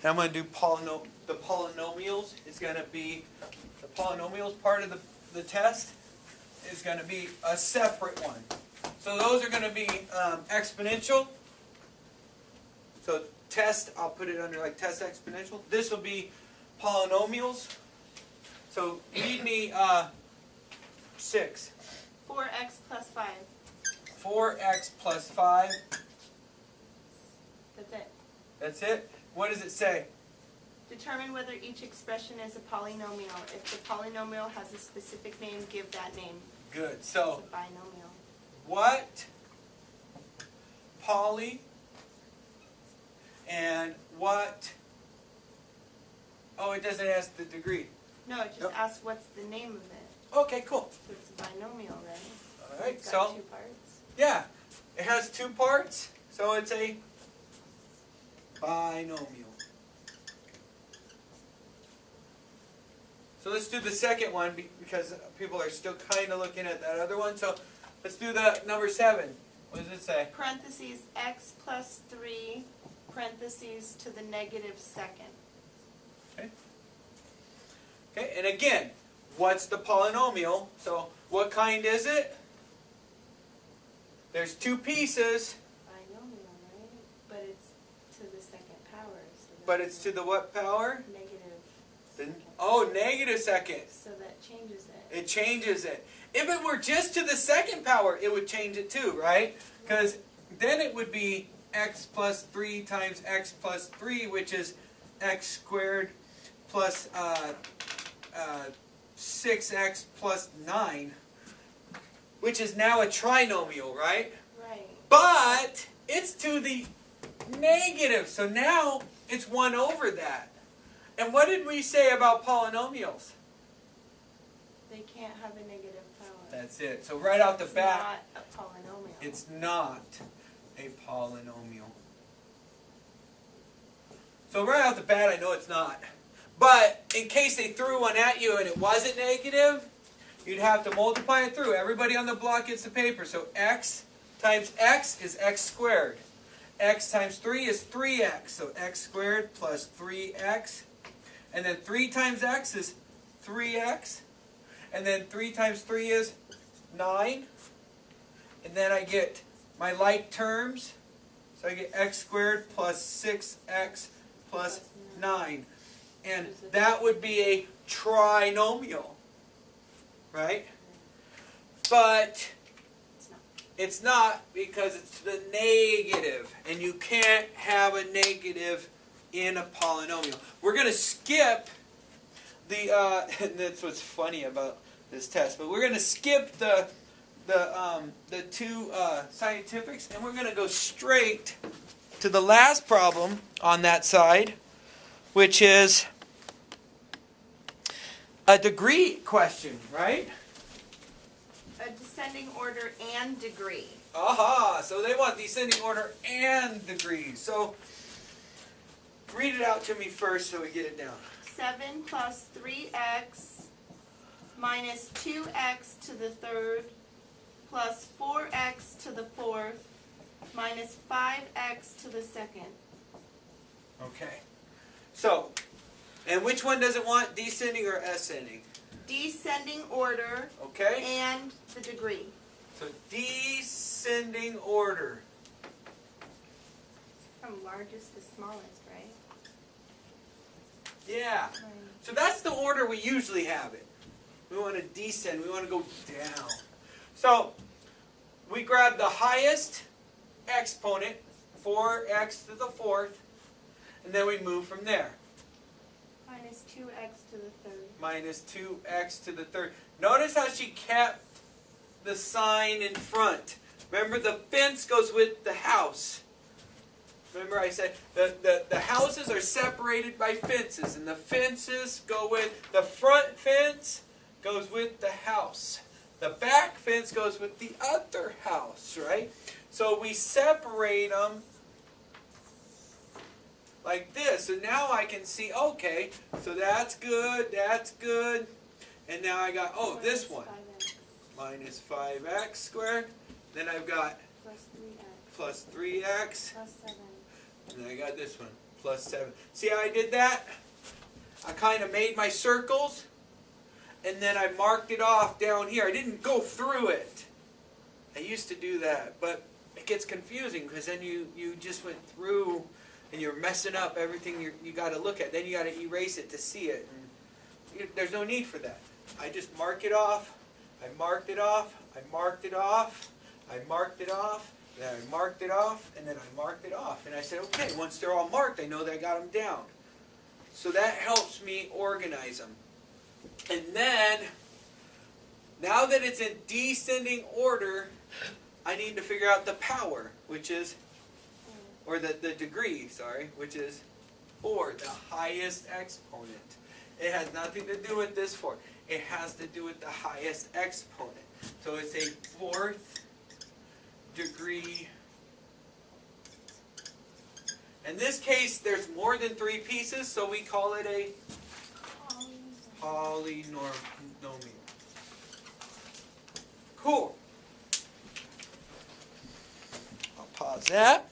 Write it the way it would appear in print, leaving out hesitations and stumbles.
And I'm going to do the polynomials. Is going to be the polynomials part of the test is going to be a separate one. So those are going to be exponential. So test, I'll put it under like test exponential. This will be polynomials. So read me 6. 4x plus 5. 4x plus 5. That's it. That's it. What does it say? Determine whether each expression is a polynomial. If the polynomial has a specific name, give that name. Good. So It's a binomial. what poly and what, oh, it doesn't ask the degree. No, it just Yep. asks what's the name of it. Okay, cool. So it's a binomial, right? All right, It's got so 2 parts. yeah, it has 2 parts, so it's a binomial. So let's do the second one because people are still kind of looking at that other one. So let's do the number 7. What does it say? Parentheses x plus 3, parentheses to the negative second. Okay. Okay, and again, what's the polynomial? So what kind is it? There's 2 pieces, Binomial, right? But it's to the second power. So but it's to the what power? negative The, second. oh, negative second. So that changes it. It changes it. If it were just to the second power, it would change it too, right? Because then it would be x plus 3 times x plus 3, which is x squared plus 6x plus 9, which is now a trinomial, right? Right. But it's to the negative, so now it's 1 over that. And what did we say about polynomials? They can't have a negative power. That's it. So right out the It's bat, not a polynomial. it's not a polynomial. So right out the bat, I know it's not. But in case they threw one at you and it wasn't negative, you'd have to multiply it through. Everybody on the block gets the paper. So x times x is x squared. X times 3 is 3x. So x squared plus 3x. And then 3 times x is 3x. And then 3 times 3 is 9. And then I get my like terms. So I get x squared plus 6x plus 9. And that would be a trinomial. Right? But it's not because it's to the negative. And you can't have a negative in a polynomial. We're going to skip the, and that's what's funny about this test, but we're going to skip the 2 scientifics, and we're going to go straight to the last problem on that side, which is a degree question, right? A descending order and degree. Aha! So they want descending order and degrees. So read it out to me first so we get it down. 7 plus 3x minus 2x to the third plus 4x to the fourth minus 5x to the second. Okay. So, and which one does it want, descending or ascending? Descending order Okay. and the degree. So descending order. From largest to smallest, right? Yeah. So that's the order we usually have it. We want to descend. We want to go down. So we grab the highest exponent, 4x to the fourth, and then we move from there. Minus 2x to the third. Minus 2x to the third. Notice how she kept the sign in front. Remember, the fence goes with the house. Remember I said the houses are separated by fences, and the fences go with, the front fence goes with the house. The back fence goes with the other house, right? So we separate them like this. So now I can see, okay, so that's good, and now I got, oh, this one. 5x Minus 5x squared. Then I've got plus 3x plus 3x. plus 7. And then I got this one. plus 7. See how I did that? I kind of made my circles, and then I marked it off down here. I didn't go through it. I used to do that, but it gets confusing because then you just went through and you're messing up everything you got to look at. Then you got to erase it to see it. And there's no need for that. I just mark it off. I marked it off. I marked it off. I marked it off. Then I marked it off, and then I marked it off. And I said, okay, once they're all marked, I know that I got them down. So that helps me organize them. And then, now that it's in descending order, I need to figure out the power, which is, or the degree, sorry, which is 4, the highest exponent. It has nothing to do with this 4. It has to do with the highest exponent. So it's a 4th degree. In this case, there's more than 3 pieces, so we call it a polynomial. Cool. I'll pause that.